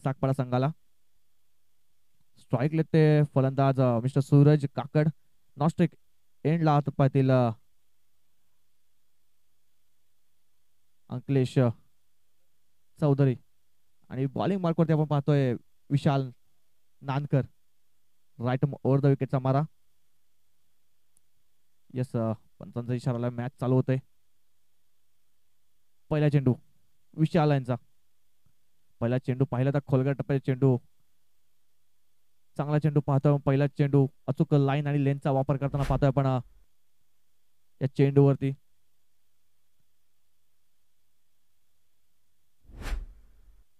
सागपाडा संघाला. स्ट्राईक लेते फलंदाज मिस्टर सूरज काकड. नॉस्ट्रिक एंडला पाहतील अंकलेश चौधरी. आणि बॉलिंग मार्कवरती आपण पाहतोय विशाल नानकर. राईट ओव्हर द विकेटचा मारा. यस, पंचांचा इशाराला मॅच चालू होते. पहिला चेंडू विशाल यांचा. पहिला चेंडू पाहिला तर खोलगट टप्प्याचा चेंडू. चांगला चेंडू पाहतोय. पहिला चेंडू अचूक लाईन आणि लेनचा वापर करताना पाहतोय आपण या चेंडूवरती.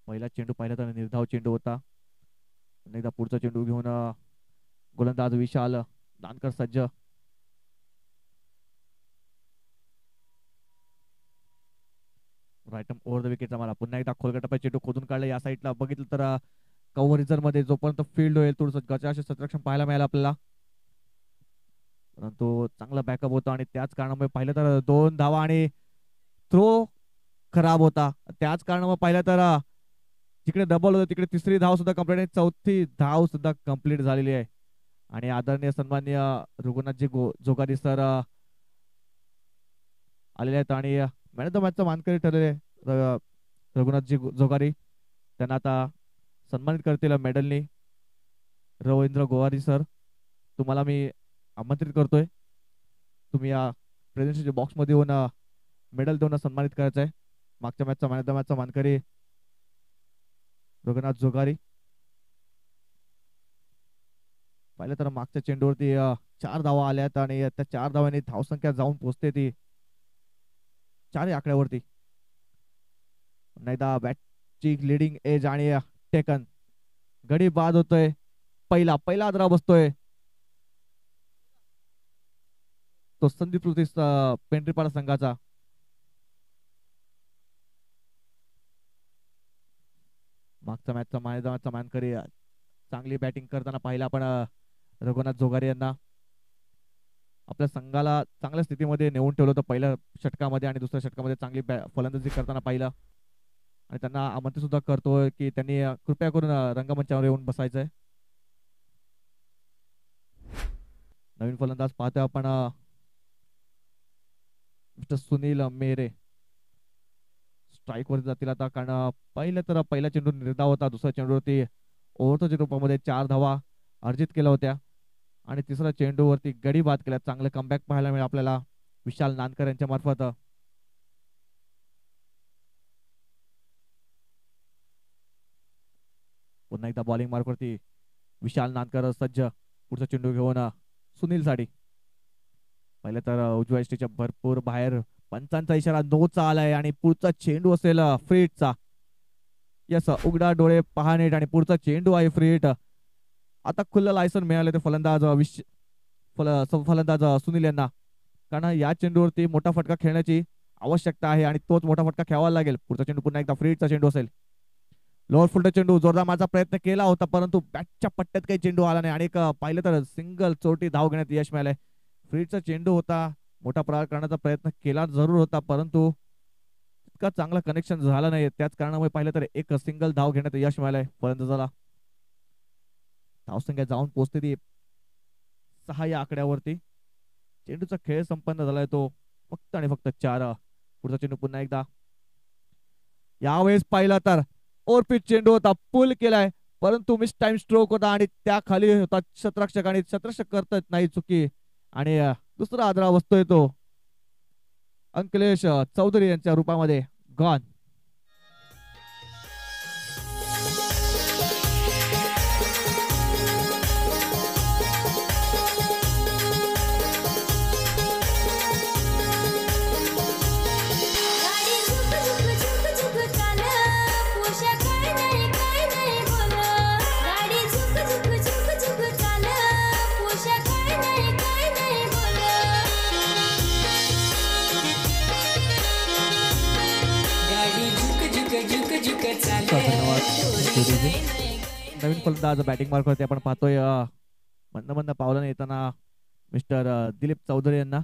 पहिला चेंडू पाहिला तर निर्धाव चेंडू होता. एकदा पुढचा चेंडू घेऊन गोलंदाज विशाल नानकर सज्ज. राईट ओव्हर द विकेटचा मारा. पुन्हा एकदा खोलगट टप्प्याचा चेंडू खोदून काढला. या साईडला बघितलं तर कव्हर रिझर्व मध्ये जोपर्यंत फील्ड होईल थोडंसं गचाचे सत्रक्षण पाहायला मिळालं आपल्याला. परंतु चांगला बॅकअप होता आणि त्याच कारणामुळे पाहिलं तर 2 धावा आणि थ्रो खराब होता. त्याच कारणामुळे पाहिलं तर जिकडे डबल होतं तिकडे तिसरी धाव सुद्धा कंप्लीट आहे. चौथी धाव सुद्धा कंप्लीट झालेली आहे. आणि आदरणीय सन्माननीय रघुनाथजी जोगारी सर आलेले आहेत आणि मॅन ऑफ द मॅचचा मानकरी ठरलेले रघुनाथजी जोगारी. त्यांना आता सन्मानित करतील मेडलनी. रवींद्र गोवारी सर, तुम्हाला मी आमंत्रित करतोय. तुम्ही या प्रेझेंटेशन बॉक्स मध्ये येऊन मेडल देऊन सन्मानित करायचं आहे. मागच्या मॅचचा मॅन ऑफ द मॅचचा मानकरी रघुनाथ जोगारी. पाहिलं तर मागच्या चेंडूवरती 4 धावा आल्यात आणि त्या 4 धावांनी धावसंख्या जाऊन पोहोचते ती 4 आकड्यावरती. नाहीदा बॅटची लिडिंग एज आणि टेकन. गडी बाद होतोय. पहिला आदरा बसतोय तो संदीप पृथ्वी पेंढरीपाडा संघाचा. मागच्या मॅचचा मैदानाचा मानकरी चांगली बॅटिंग करताना पाहिला आपण रघुनाथ जोगारी यांना. आपल्या संघाला चांगल्या स्थितीमध्ये नेऊन ठेवलं होतं पहिल्या षटकामध्ये आणि दुसऱ्या षटकामध्ये चांगली फलंदाजी करताना पाहिलं. आणि त्यांना आमंत्रित सुद्धा करतोय की त्यांनी कृपया करून रंगमंचावर येऊन बसायचंय. नवीन फलंदाज पाहतोय आपण मिस्टर सुनील मेरे. स्ट्राईक वर जातील आता, कारण पहिला चेंडू निर्धाव होता. दुसऱ्या चेंडूवरती ओव्हरच्या रूपामध्ये 4 धावा अर्जित केल्या होत्या आणि तिसऱ्या चेंडूवरती गडी बाद केल्या. चांगलं कमबॅक पाहायला मिळेल आपल्याला विशाल नानकर यांच्या मार्फत. पुन्हा एकदा बॉलिंग मार्कवरती विशाल नानकर सज्ज. पुढचा चेंडू घेऊन सुनील साठी. पहिले तर उजव्या एसटीच्या भरपूर बाहेर पंचांचा इशारा नोचा आलाय आणि पुढचा चेंडू असेल फ्रीटचा. यस, उघडा डोळे पहा नीट आणि पुढचा चेंडू आहे फ्रीट. आता खुल्लं लायसन मिळाले ते फलंदाज सुनील यांना, कारण या चेंडूवरती मोठा फटका खेळण्याची आवश्यकता आहे आणि तोच मोठा फटका खेळावा लागेल. पुढचा चेंडू पुन्हा एकदा फ्रीटचा चेंडू असेल. लोअर फुलचा चेंडू जोरदार माझा प्रयत्न केला होता परंतु बॅटच्या पट्ट्यात काही चेंडू आला नाही आणि पाहिलं तर सिंगल चोटी धाव घेण्यात यश मिळालंय. फ्रीटचा चेंडू होता. मोठा प्रहार करण्याचा प्रयत्न केला जरूर होता परंतु इतका चांगला कनेक्शन झाला नाही. त्याच कारणामुळे पाहिलं तर एक सिंगल धाव घेण्यात यश मिळालंय फलंदाजाला. धावसंख्या जाऊन पोहोचते ती 6 या आकड्यावरती. चेंडूचा खेळ संपन्न झालाय तो फक्त आणि फक्त 4. पुढचा चेंडू पुन्हा एकदा. यावेळेस पाहिला तर ओव्हरपिच चेंडू होता. पुल केलाय परंतु मिस टाइम स्ट्रोक होता आणि त्या खाली होता शतरक्षक आणि शतरक्षक करत नाही चुकी आणि दुसरा आदरा बसतोय तो अंकलेश चौधरी यांच्या रूपामध्ये गॉन. नवीन फलंदाज बॅटिंग मार्क वरती आपण पाहतोय मंद पावलं येताना मिस्टर दिलीप चौधरी यांना.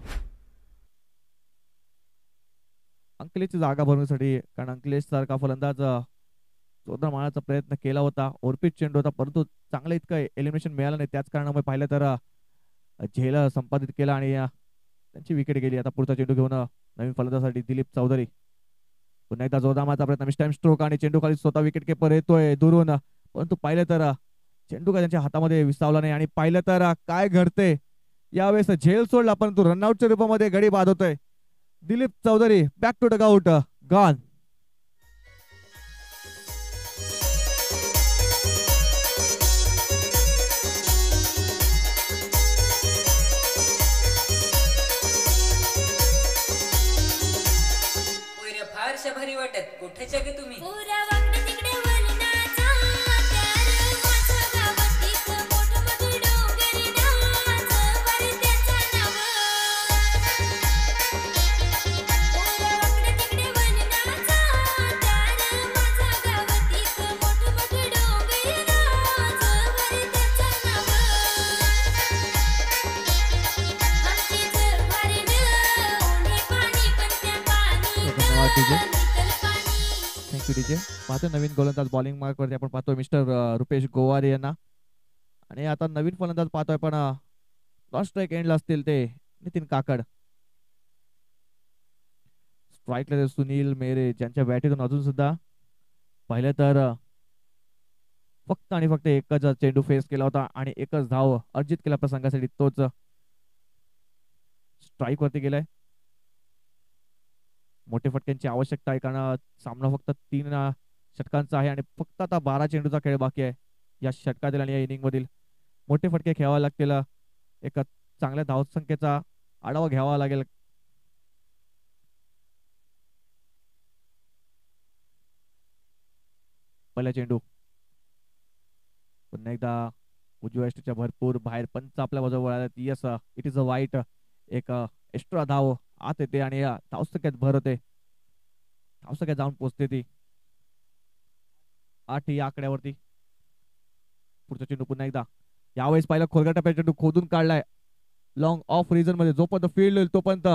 अंकलेशची जागा भरण्यासाठी, कारण अंकलेश सारखा फलंदाज जोरदार मारण्याचा प्रयत्न केला होता. ओरपीट चेंडू होता परंतु चांगलं इतकं एलिमिनेशन मिळालं नाही. त्याच कारणामुळे पाहिलं तर झेल संपादित केला आणि त्यांची विकेट गेली. आता पुढचा चेंडू घेऊन नवीन फलंदाजासाठी दिलीप चौधरी. पुन्हा एकदा जोरदार मारण्याचा प्रयत्न मिस टाइम स्ट्रोक आणि चेंडू खाली स्वतः विकेट किपर येतोय दुरून, परंतु पाहिलं तर चेंडू काय त्यांच्या हातामध्ये विसावला नाही. आणि पाहिलं तर काय घडते यावेळेस झेल सोडला परंतु रनआउटच्या रूपामध्ये गडी बाद होतोय. Dilip Chaudhari back to dugout gone. फारशा भारी वाटत कुठेच्या गे तुम्ही. Thank you DJ. पाहतो नवीन गोलंदाज बॉलिंग मार्क वरती आपण पाहतोय मिस्टर रुपेश गोवारी यांना. आणि आता नवीन फलंदाज पाहतोय पण नॉन स्ट्राईक एंडला असतील ते नितीन काकड. स्ट्राईकला सुनील मेरे ज्यांच्या बॅटीतून अजून सुद्धा पाहिलं तर फक्त आणि फक्त एकच चेंडू फेस केला होता आणि एकच धाव अर्जित केला प्रसंगासाठी. तोच स्ट्राईक वरती गेलाय. मोठे फटक्यांची आवश्यकता आहे कारण सामना फक्त 3 षटकांचा आहे आणि फक्त आता 12 चेंडूचा खेळ बाकी आहे या षटकातील आणि या इनिंग मधील. मोठे फटके खेळावे लागतील. एक चांगल्या धावसंख्येचा आढावा घ्यावा लागेल. पहिला चेंडू पुन्हा एकदा उजव्या यष्टीच्या भरपूर बाहेर पंच आपल्या बाजूला वळाला. यस इट इज अ वाईट. एक एक्स्ट्रा धाव आत येते आणि धावसंख्येत भर होते. धावसंख्येत जाऊन पोचते ती 8 या आकड्यावरती. पुढचा चेंडू पुन्हा एकदा यावेळेस पाहिला खोलगट टप्प्यात चेंडू खोदून काढलाय लॉंग ऑफ रिजन मध्ये. जोपर्यंत फील्ड होईल तोपर्यंत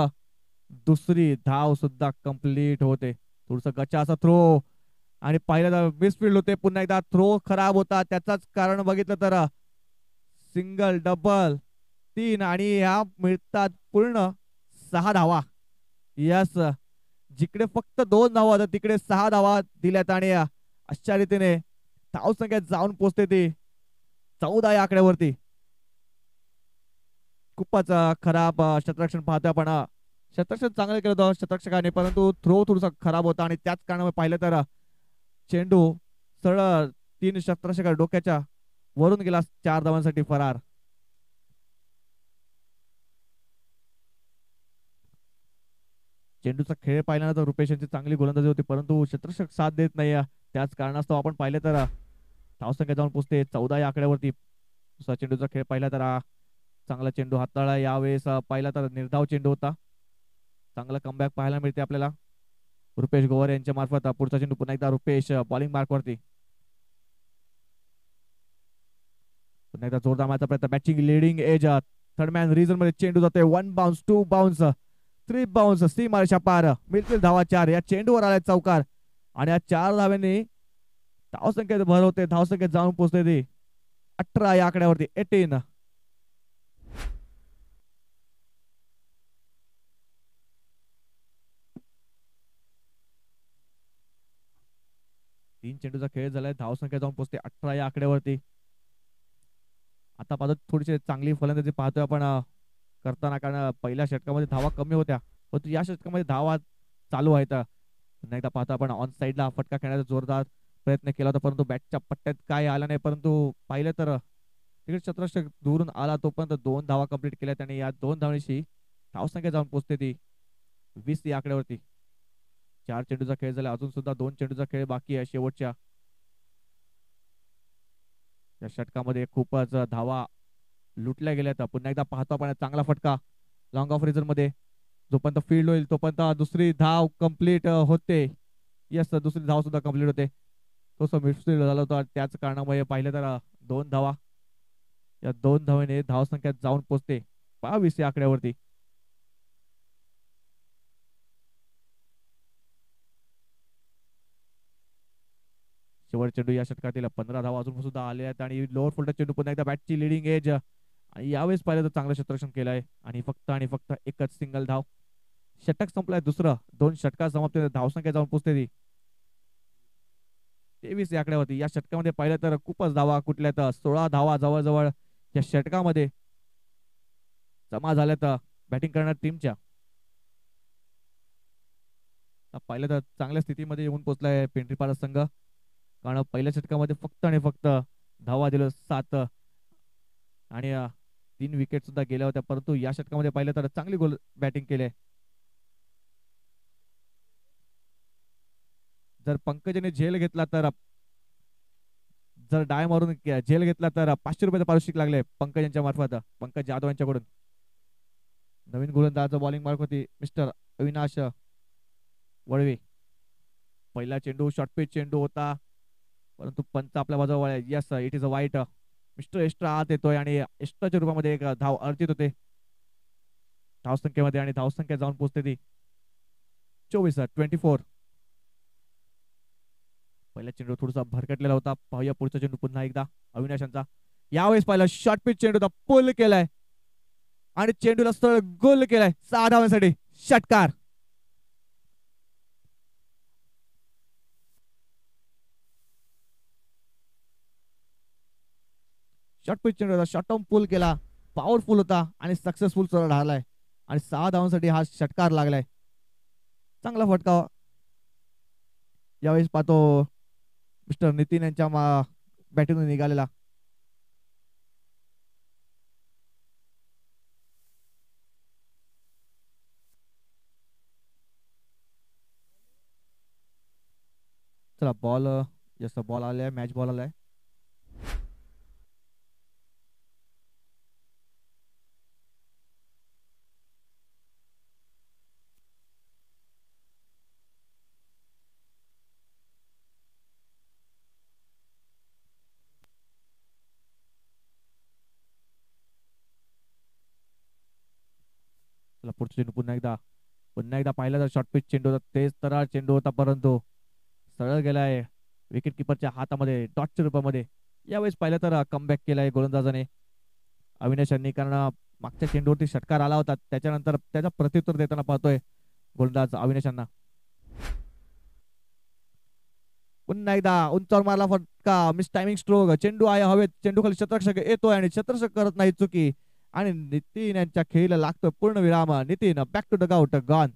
दुसरी धाव सुद्धा कंप्लीट होते. थोडस गच्चा असा थ्रो आणि पहिल्यांदा मिसफील्ड होते. पुन्हा एकदा थ्रो खराब होता. त्याचाच कारण बघितलं तर सिंगल डबल 3 आणि ह्या मिळतात पूर्ण 6 धावा. यस जिकडे फक्त 2 धावा होत्या तिकडे 6 धावा दिल्यात आणि अशा रीतीने धावसंख्येत जाऊन पोचते ती 14 या आकड्यावरती. खूपच खराब क्षेत्ररक्षण पाहतोय आपण. क्षेत्ररक्षण चांगलं केलं होतं क्षेत्ररक्षकाने परंतु थ्रो थोडासा खराब होता आणि त्याच कारणामुळे पाहिलं तर चेंडू सरळ 3 क्षेत्ररक्षक डोक्याच्या वरून गेला 4 धावांसाठी फरार. चेंडूचा खेळ पाहिल्यानंतर रुपेश यांची चांगली गोलंदाजी होती परंतु क्षेत्ररक्षक साथ देत नाही. त्याच कारणास्तव आपण पाहिलं तर धावसंख्या जाऊन पोचते 14 या आकड्यावरती. दुसरा चेंडूचा खेळ पाहिला तर चांगला चेंडू हाताळला. यावेळेस पाहिला तर निर्धाव चेंडू होता. चांगला कमबॅक पाहायला मिळते आपल्याला रुपेश गोवार यांच्या मार्फत. पुढचा चेंडू पुन्हा एकदा रुपेश बॉलिंग मार्क वरती. पुन्हा एकदा जोरदार मारण्याचा प्रयत्न. Batting leading edge third man reason मध्ये चेंडू जाते. 1 बाउन्स 2 बाउन्स 3 बाउन्स सीमारेषा पार. मिळतील धावा 4. या चेंडूवर आलाय चौकार आणि या 4 धाव्यांनी धावसंख्येत भर होते. धावसंख्येत जाऊन पोहोचते ती 18 या आकड्यावरती 18. तीन चेंडूचा खेळ झालाय. धावसंख्या जाऊन पोहोचते 18 या आकड्यावरती. आता पाहतो थोडीशी चांगली फलंदाजी पाहतोय आपण करताना कारण पहिल्या षटकामध्ये धावा कमी होत्या परंतु या षटकामध्ये धावा चालू आहेत. पुन्हा एकदा पाहतो आपण ऑन साईडला फटका खेळण्याचा जोरदार प्रयत्न केला होता परंतु बॅटच्या पट्ट्यात काय आला नाही. परंतु पाहिलं तर तिकडे क्षेत्ररक्षक दूरून आला तोपर्यंत 2 धावा कंप्लीट केल्यात आणि या 2 धावांशी धावसंख्या जाऊन पोहोचते ती 20 या आकड्यावरती. 4 चेंडूचा खेळ झाला. अजून सुद्धा 2 चेंडूचा खेळ बाकी आहे शेवटच्या. या षटकामध्ये खूपच धावा लुटल्या गेल्यात. पुन्हा एकदा पाहतो आपण चांगला फटका लॉंग ऑफ रिझन मध्ये. जोपर्यंत फील्ड होईल तोपर्यंत दुसरी धाव कंप्लीट होते. यस दुसरी धाव सुद्धा कंप्लीट होते. तो मिडफील्ड झाला होता त्याच कारणामुळे पाहिलं तर 2 धावा. या 2 धावेने धावसंख्यात जाऊन पोहोचते 22 या आकड्यावरती. शेवटचा चेंडू या षटकातील 15 धावा अजून सुद्धा आले आहेत आणि लोअर फुलटच चेंडू पुन्हा एकदा बॅटची लिडिंग एज आणि यावेळेस पाहिलं तर चांगलं क्षेत्ररक्षण केलंय आणि फक्त एकच सिंगल धाव. षटक संपलाय दुसरं. 2 षटका समाप्त धावसंख्या जाऊन पोहोचते ती 23 या आकड्यावरती. या षटकामध्ये पाहिलं तर खूपच धावा कुठल्या तर 16 धावा जवळजवळ या षटकामध्ये जमा झाल्या तर बॅटिंग करणार टीमच्या. पाहिलं तर चांगल्या स्थितीमध्ये येऊन पोहोचलाय पेंट्री पाडा संघ, कारण पहिल्या षटकामध्ये फक्त धावा दिलं 7 आणि 3 विकेट सुद्धा गेल्या होत्या, परंतु या षटकामध्ये पाहिलं तर चांगली गोल बॅटिंग केली. जर पंकजने झेल घेतला तर जर डाय मारून झेल घेतला तर 500 रुपयाचं पारितोषिक लागले पंकज यांच्या मार्फत, पंकज जाधव यांच्याकडून. नवीन गोलंदाज बॉलिंग मार्क होती मिस्टर अविनाश वळवे. पहिला चेंडू शॉर्ट पिच चेंडू होता, परंतु पंच आपल्या बाजूला वळले. यस, इट इज अ वाईट. मिस्टर एक्स्ट्रा आत येतोय आणि एक्स्ट्राच्या रूपामध्ये एक धाव अर्जित होते धावसंख्येमध्ये आणि धावसंख्या जाऊन पोहोचते ती 24. पहिला चेंडू थोडासा भरकटलेला होता. पाहूया पुढचा चेंडू पुन्हा एकदा अविनाशांचा. यावेळेस पहिला शॉर्ट पिच चेंडू होता, पुल केलाय आणि चेंडूला सरळ गोल केलाय 6 धावांसाठी. षटकार. शॉर्ट पिच चेंडू होता, शॉर्ट टर्म पुल केला, पॉवरफुल होता आणि सक्सेसफुल सरळ राहिलाय आणि 6 धावांसाठी हा षटकार लागलाय. चांगला फटका यावेळेस पाहतो मिस्टर नितीन यांच्या बॅटिंगून निघालेला. चला बॉल, जसा बॉल आलाय, मॅच बॉल आलाय. चला पुढचा चेंडू पुन्हा एकदा पाहिला तर शॉर्ट पिच चेंडू होता, तेज तरार चेंडू होता, परंतु सरळ गेलाय विकेट किपरच्या हातामध्ये डॉटच्या रूपामध्ये. यावेळेस पाहिलं तर कमबॅक केलाय गोलंदाजाने अविनाश यांनी, कारण मागच्या चेंडूवरती षटकार आला होता, त्याच्यानंतर त्याचा प्रत्युत्तर देताना पाहतोय गोलंदाज अविनाश यांना. पुन्हा एकदा उंचावर मारला फटका, मिस टायमिंग स्ट्रोक. चेंडू आहे हवेत, चेंडू खाली क्षेत्ररक्षक येतोय आणि क्षेत्ररक्षक करत नाही चुकी आणि नितीन यांच्या खेळीला लागतोय पूर्ण विराम. नितीन बॅक टू द गाउट, गॉन.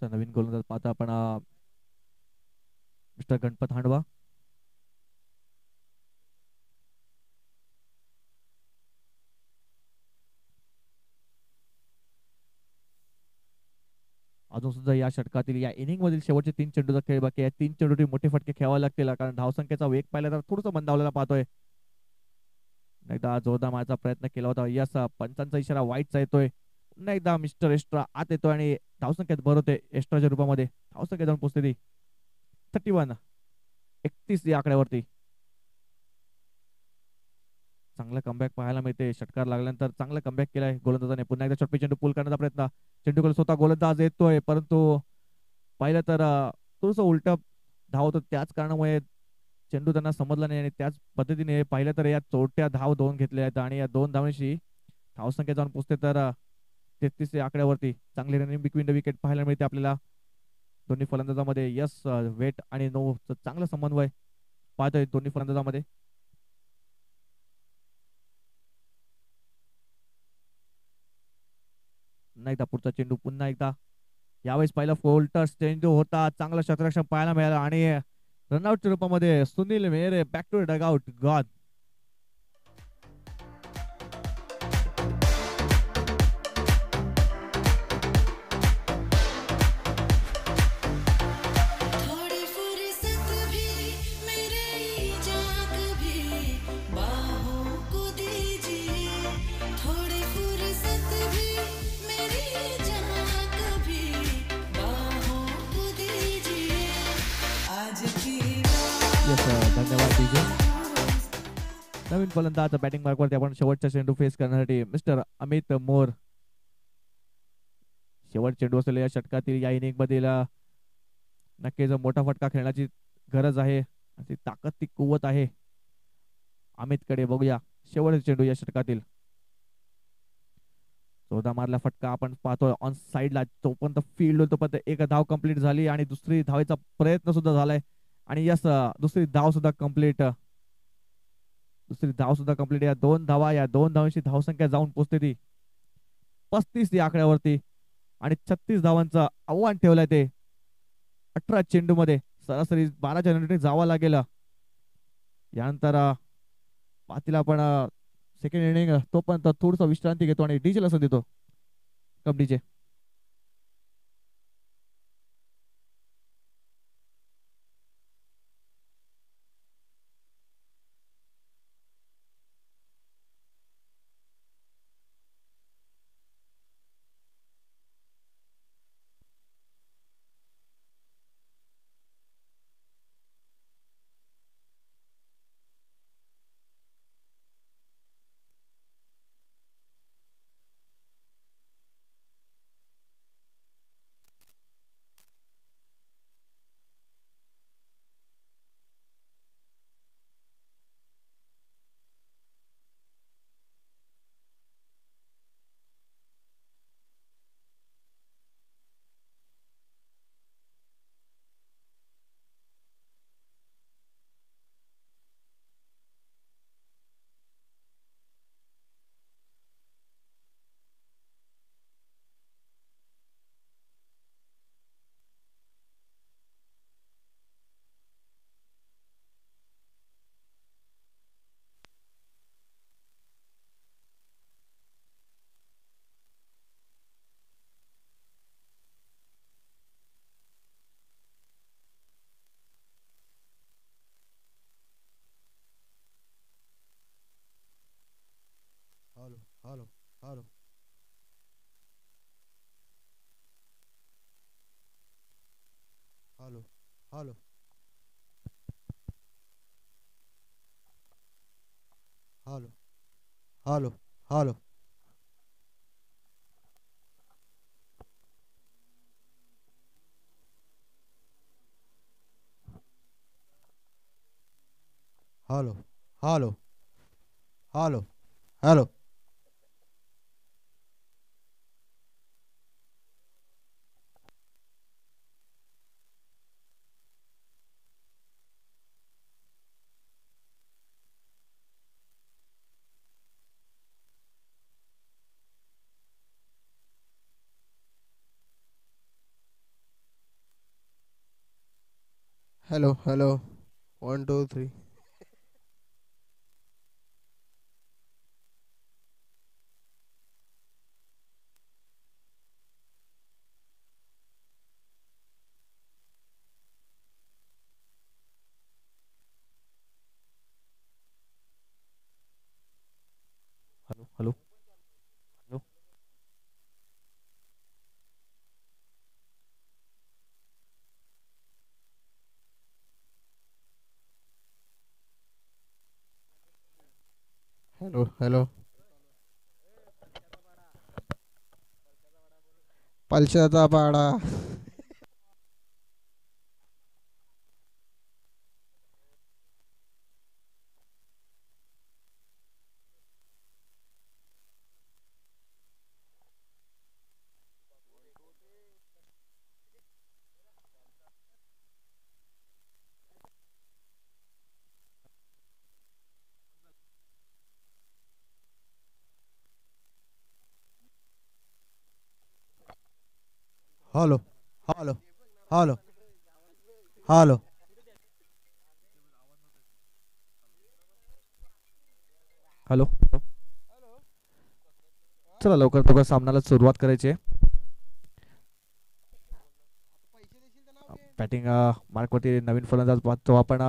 नवीन गोलंदाज पाहता आपण मिस्टर गणपत हांडवा. अजून सुद्धा या षटकातील या इनिंग मधील शेवटचे 3 चेंडूचा खेळ बाकी आहे. 3 चेंडू मोठे फटके खेळावे लागतील, कारण धावसंख्येचा वेग पाहिला तर थोडंसं मंदावलेला पाहतोय. एकदा जोरदार मारायचा प्रयत्न केला होता, यस, पंचांचा इशारा वाईटचा येतोय. पुन्हा एकदा मिस्टर एक्स्ट्रा आत येतोय आणि धावसंख्येत भर होते एक्स्ट्राच्या रूपामध्ये. धावसंख्या जाऊन पोहोचते ती 31 या आकड्यावरती. चांगला कमबॅक पाहायला मिळते षटकार लागल्यानंतर. चांगला कमबॅक केलाय गोलंदाजाने. पुन्हा एकदा शॉर्ट पिच चेंडू पुल करण्याचा प्रयत्न. चेंडूकडे स्वतः गोलंदाज येतोय, परंतु पाहिलं तर थोडंसं उलट धावत, त्याच कारणामुळे चेंडू त्यांना समजला नाही आणि त्याच पद्धतीने पाहिलं तर या चोरट्या धाव 2 घेतल्या आहेत आणि या 2 धावांशी धावसंख्या जाऊन पोहोचते तर 33 या आकड्यावरती. चांगली रनिंग बिटवीन द विकेट पाहायला मिळते आपल्याला दोन्ही फलंदाजामध्ये. यस, वेट आणि नो चांगला समन्वय पाहतोय दोन्ही फलंदाजामध्ये. पुन्हा एकदा पुढचा चेंडू, पुन्हा एकदा यावेळेस पहिला फोल्टर चेंडू होता, चांगला शतरक्षण पाहायला मिळालं आणि रनआउटच्या रूपामध्ये Sunil Mehre back to dugout gone. थोड़ी फुर्सत भी मेरे जाग भी बाहों को दीजिए, थोड़ी फुर्सत भी मेरी जाग भी बाहों को दीजिए, आज की येस धन्यवाद डीजे. नवीन फलंदाज बॅटिंग मार्कवरती आपण शेवटचा चेंडू फेस करण्यासाठी मिस्टर अमित मोर. शेवट चेंडू असेल या षटकातील या इनिंग मधील नक्कीच मोठा फटका खेळण्याची गरज आहे. ती ताकद ती कुवत आहे अमितकडे. बघूया शेवटचा चेंडू या षटकातील. 14 मारला फटका आपण पाहतोय ऑन साईडला. तोपर्यंत फील्ड होतो पण एक धाव कंप्लीट झाली आणि दुसरी धावेचा प्रयत्न सुद्धा झालाय आणि यस दुसरी धाव सुद्धा कंप्लीट. दुसरी धाव सुद्धा कंप्लीट. या दोन धावा, या दोन धावांची धावसंख्या जाऊन पोहोचते ती 35 या आकड्यावरती आणि 36 धावांचं आव्हान ठेवलंय ते 18 चेंडू मध्ये. सरासरी 12 चेंडूने जावं लागेल. यानंतर पातीला आपण सेकंड इनिंग तोपर्यंत थोडस विश्रांती घेतो आणि डीजे ला देतो. Come DJ. Hello hello hello hello hello hello hello hello hello hello hello hello hello hello 1 2 3 hello hello hello. Hello hello पलशाचा पाडा hello hello hello hello hello. चला लवकर लवकर सामन्याला सुरुवात करायची आहे. बॅटिंग मार्कवरती नवीन फलंदाज पाहतो आपण.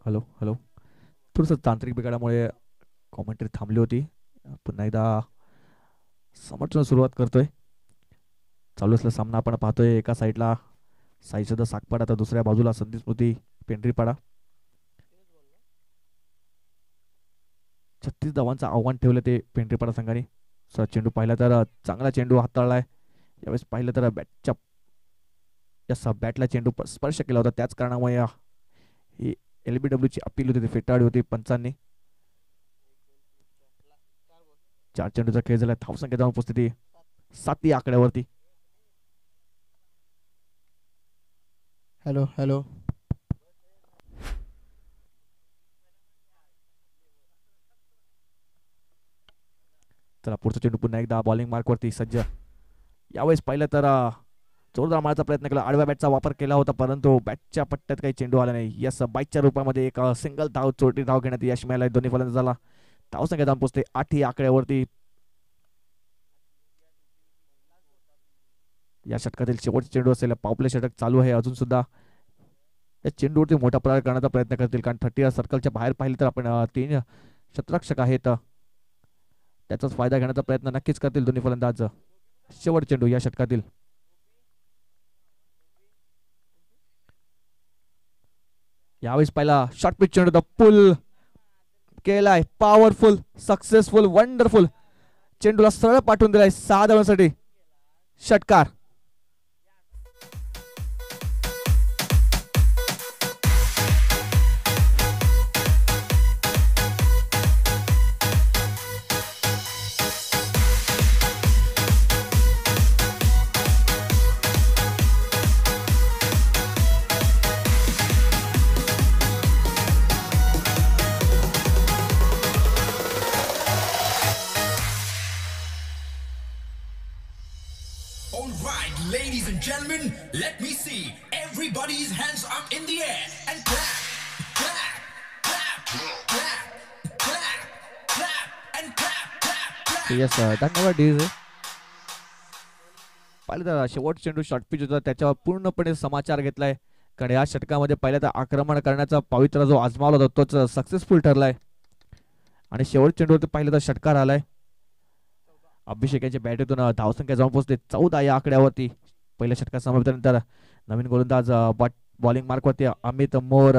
Hello hello. थोडंसं तांत्रिक बिघाडामुळे कॉमेंट्री थांबली होती. पुन्हा एकदा समोरच्या सुरुवात करतोय. चालू असलेला सामना आपण पाहतोय. एका साईडला साईसुद्धा सागपाडा, तर दुसऱ्या बाजूला संधी स्मृती पेंढरीपाडा. 36 धावांचं आव्हान ठेवलं ते पेंढरीपाडा संघाने. चेंडू पाहिला तर चांगला चेंडू हाताळलाय. यावेळेस पाहिलं तर बॅटला चेंडू स्पर्श केला होता. त्याच कारणामुळे ही LBWची अपील होती ती फेटाळली होती पंचांनी. 4 चेंडूचा खेळ झाला. धावसंख्या जाऊन उपस्थिती 7 या आकड्यावरती. हॅलो हॅलो चला पुढचा चेंडू पुन्हा एकदा बॉलिंग मार्कवरती सज्ज. यावेळेस पाहिलं तर जोरदार मारायचा प्रयत्न केला, आडव्या बॅटचा वापर केला होता परंतु बॅटच्या पट्ट्यात काही चेंडू आला नाही. यस, बाईकच्या रूपामध्ये एक सिंगल धाव, छोटी धाव घेण्यात यश मिळालं. दोन्ही फलंदाजाला धावसंख्या जाऊन पोहोचते 8 या आकड्यावरती. या षटकातील शेवटचे चेंडू असेल, पॉवरप्ले षटक चालू आहे अजून सुद्धा. या चेंडूवरती मोठा प्रहार करण्याचा प्रयत्न करतील कारण 30 सर्कलच्या बाहेर पाहिले तर आपण 3 शतरक्षक आहेत, त्याचाच फायदा घेण्याचा प्रयत्न नक्कीच करतील दोन्ही फलंदाज. शेवट चेंडू या षटकातील. यावेळेस पहिला शॉर्ट पिच चेंडू पुल केलाय, पॉवरफुल, सक्सेसफुल, वंडरफुल. चेंडूला सरळ पाठवून दिलाय 6 धावांसाठी. षटकार. Ladies and gentlemen, let me see everybody's hands up in the air and clap, clap, clap, clap, clap, clap and clap, clap, clap. Yes, धन्यवाद डीजे. पाहिलं तर शेवट चेंडू शॉर्ट पिच होता, त्याच्यावर पूर्णपणे समाचार घेतलाय कारण या षटकामध्ये पहिल्या तर आक्रमण करण्याचा पवित्रा जो आजमावला होता तोच सक्सेसफुल ठरलाय आणि शेवट चेंडूवरती पाहिलं तर षटकार आलाय. अभिषेक यांच्या बॅटरीतून धावसंख्या जाऊन पोहोचते 14 या आकड्यावरती. पहिल्या षटकात समाप्तीनंतर नवीन गोलंदाज बॉलिंग मार्कवरती Amit More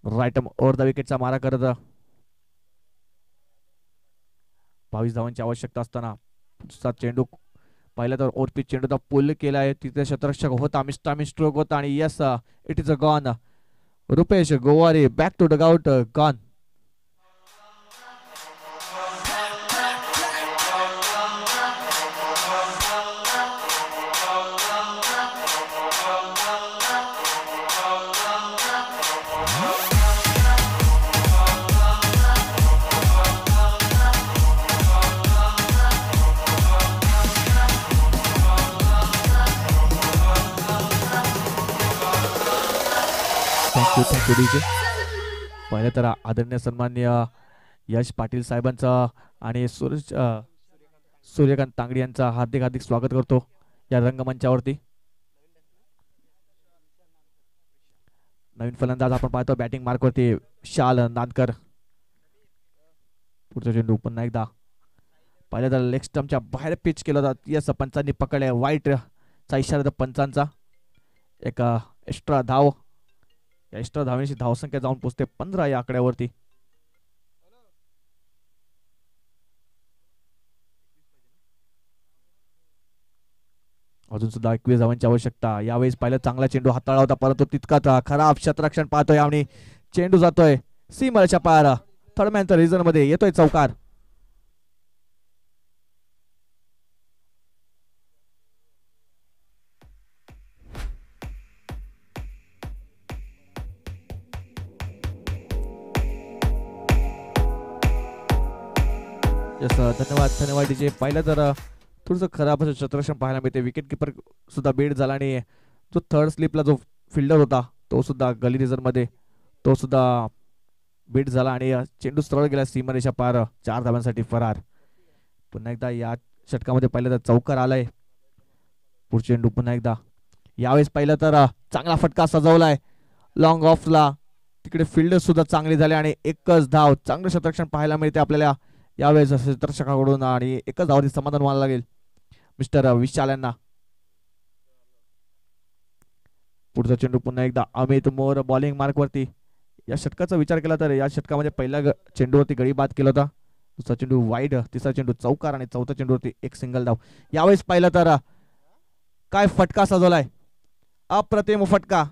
right over the विकेटचा मारा करत 22 धावांची आवश्यकता असताना पुढचा चेंडू पहिला तर ओरपीच चेंडूचा पुल केलाय. तिथे शतरक्षक होता, मिस्टामिन स्ट्रोक होता आणि yes, it is a gone. Rupesh Gowari back to dugout, gone. Thank you DJ. पहिलं तर आदरणीय सन्माननीय यश पाटील साहेबांचा आणि सूर्यकांत तांगडी यांचा हार्दिक हार्दिक स्वागत करतो या रंगमंचावरती. नवीन फलंदाज आपण पाहतो बॅटिंग मार्कवरती शाल नांदकर. पुढचा चेंडू पुन्हा एकदा पहिल्या तर लेग स्टंपच्या बाहेर पिच केला होता. यस, पंचांनी पकडले, वाईट चा इशारा पंचांचा. एक एक्स्ट्रा धाव, एक्स्ट्रा धावांची धावसंख्या जाऊन पोहोचते 15 या आकड्यावरती. अजून सुद्धा 21 धावांची आवश्यकता. यावेळेस पहिला चांगला चेंडू हाताळला होता परंतु तितकाच खराब क्षेत्ररक्षण पाहतोय आणि चेंडू जातोय सीमारेषेच्या पार. थर्डमॅनच्या रिझन मध्ये येतोय चौकार. धन्यवाद डीजे. पाहिलं तर थोडंसं खराब असं क्षेत्ररक्षण पाहायला मिळते. विकेट किपर सुद्धा बेड झाला आणि जो थर्ड स्लिपला जो फिल्डर होता तो सुद्धा गली रिझन मध्ये तो सुद्धा बेड झाला आणि चेंडू सरळ गेला सीमारेषा पार. 4 धावांसाठी फरार. पुन्हा एकदा या षटकामध्ये पाहिलं तर चौकार आलाय. पुढचे चेंडू पुन्हा एकदा. यावेळेस पाहिलं तर चांगला फटका सजवलाय लॉंग ऑफला. तिकडे फिल्डर सुद्धा चांगली झाले आणि एकच धाव. चांगलं क्षेत्ररक्षण पाहायला मिळते आपल्याला यावेळेस क्षेत्ररक्षकाकडून आणि एकच धावावरती समाधान मानायला लागेल मिस्टर विशाल यांना. पुढचा चेंडू पुन्हा एकदा अमित मोर बॉलिंग मार्कवरती. या षटकाचा विचार केला तर या षटकामध्ये पहिल्या चेंडूवरती गडी बाद केला होता. दुसरा चेंडू वाईड, तिसरा चेंडू चौकार आणि चौथ्या चेंडूवरती एक सिंगल धाव. यावेळेस पाहिलं तर काय फटका सजवलाय, अप्रतिम फटका.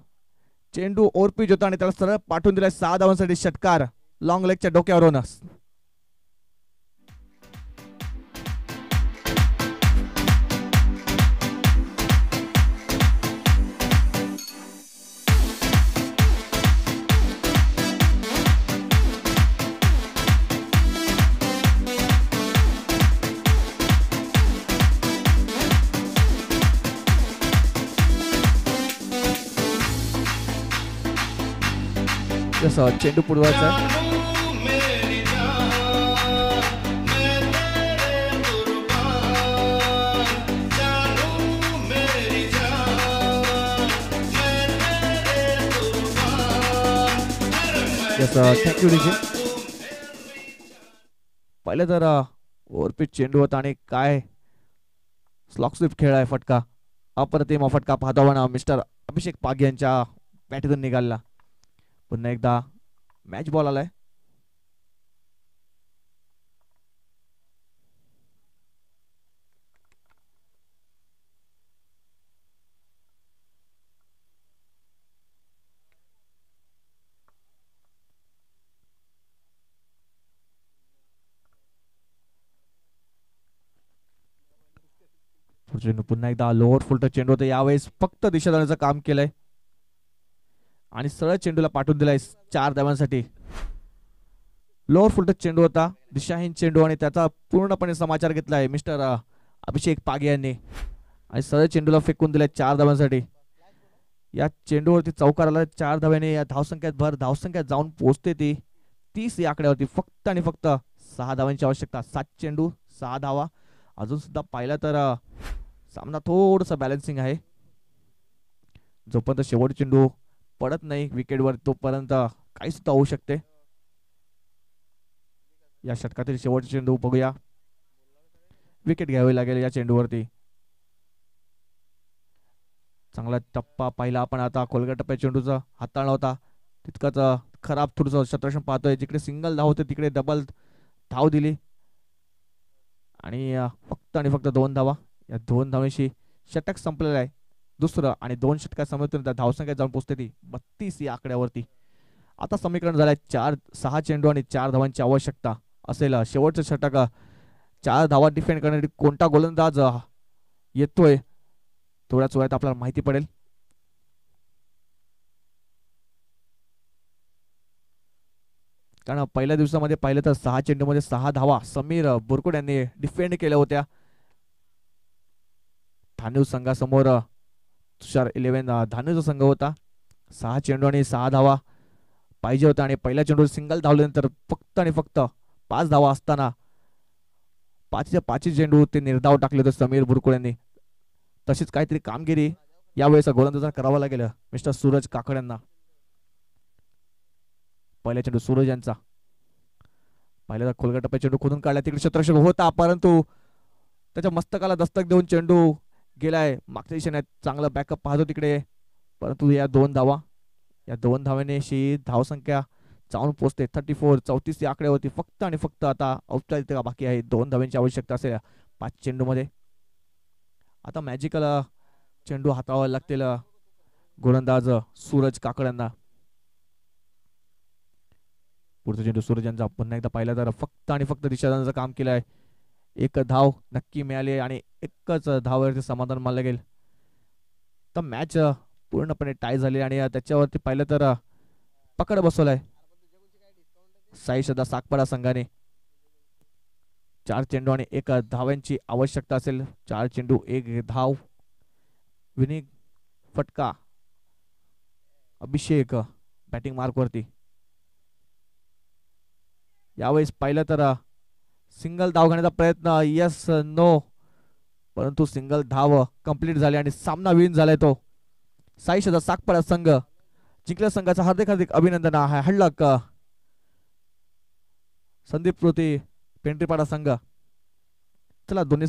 चेंडू ओरपीच होता आणि त्याला सरळ पाठवून दिलाय 6 धावांसाठी. षटकार लॉंग लेगच्या डोक्यावरून. चेंडू पुढवायचा आहे. Thank you DJ. पहिले तर ओव्हरपिच चेंडू होता आणि काय स्लॉक स्लिप खेळ आहे. फटका, अप्रतिम फटका पाहतो आपण मिस्टर अभिषेक पाग यांच्या बॅटीतून निघाला. पुन्हा एकदा मॅच बॉल आलाय. पुन्हा एकदा लोअर फुलटच चेंडू होता. यावेळेस फक्त दिशा देण्याचं काम केलंय आणि सरळ चेंडूला पाठवून दिलाय 4 धावांसाठी. लोअर फुलटच चेंडू होता, दिशाहीन चेंडू, आणि त्याचा पूर्णपणे समाचार घेतलाय मिस्टर अभिषेक पागे यांनी आणि सरळ चेंडूला फेकून दिलाय 4 धावांसाठी. या चेंडूवरती चौकाराला 4 धाव्याने या धावसंख्यात जाऊन पोहोचते ती 30 या आकड्यावरती. फक्त आणि फक्त 6 धावांची आवश्यकता. 7 चेंडू 6 धावा. अजून सुद्धा पाहिलं तर सामना थोडस बॅलन्सिंग आहे. जोपर्यंत शेवट चेंडू पडत नाही विकेटवर तोपर्यंत काही सुद्धा होऊ शकते. या षटकातील शेवटचे चेंडू बघूया. विकेट घ्यावी लागेल या चेंडूवरती. चांगला टप्पा पाहिला आपण आता. खोलगट टप्प्या चेंडूचा हाताळला होता तितकाच खराब थोडस क्षेत्ररक्षण पाहतोय. जिकडे सिंगल धाव होते तिकडे डबल धाव दिली आणि फक्त आणि फक्त 2 धावा. या 2 धावांशी षटक संपलेलं आहे दुसरं आणि 2 षटकात समोरून धावसंख्या जाऊन पोहोचते ती 32 या आकड्यावरती. आता समीकरण झालंय 6 चेंडू आणि 4 धावांची आवश्यकता असेल. शेवटचं षटक 4 धावा डिफेंड करण्यासाठी कोणता गोलंदाज येतोय थोड्याच वेळात आपल्याला माहिती पडेल. कारण पहिल्या दिवसामध्ये पाहिलं तर 6 चेंडूमध्ये 6 धावा समीर बुरकुड यांनी डिफेंड केल्या होत्या. धानू संघासमोर तुषार 11 धानूचा संघ होता. 6 चेंडू आणि 6 धावा पाहिजे होता आणि पहिल्या चेंडूवर सिंगल धावल्यानंतर फक्त आणि फक्त 5 धावा असताना 5 चेंडू ते निर्धाव टाकले होते समीर बुरकुड यांनी. तशीच काहीतरी कामगिरी यावेळेस गोलंदाज करावा लागेल मिस्टर सूरज काकड यांना. पहिल्या चेंडू सूरज यांचा पहिल्या खोलगट टप्प्या चेंडू खोदून काढला. तिकडे क्षेत्ररक्षक होता परंतु त्याच्या मस्तकाला दस्तक देऊन चेंडू गेलाय मागच्या दिशेने. चांगला बॅकअप पाहतो तिकडे परंतु या 2 धावाने धावसंख्या जाऊन पोहोचते 34 या आकड्यावरती. फक्त आणि फक्त आता औपचारिकता बाकी आहे. 2 धावांची आवश्यकता असेल 5 चेंडू मध्ये. आता मॅजिकल चेंडू हाताळावा लागतील गोलंदाज सूरज काकड यांना. पुढचा चेंडू सूरज यांचा पुन्हा एकदा पाहिला तर फक्त आणि फक्त दिशादानाचं काम केलंय. 1 धाव नक्की मिळाली आणि एकच धावावरती समाधान मानलं गेल तर मॅच पूर्णपणे टाय झाली आणि त्याच्यावरती पाहिलं तर पकड बसवलाय साई सदा सागपाडा संघाने. 4 चेंडू आणि 1 धावांची आवश्यकता असेल. 4 चेंडू 1 धाव. विनिंग फटका अभिषेक बॅटिंग मार्क वरती. यावेळेस पाहिलं तर सिंगल धाव घेण्याचा प्रयत्न यस नो परंतु सिंगल धाव कंप्लीट झाली आणि सामना विन झालाय तो. साई सदा सागपाडा संघ जिंकल्या. संघाचा हार्दिक अभिनंदन आहे. हडलक संदीप पृथ्वी पेंट्रीपाडा संघ. चला दोन्ही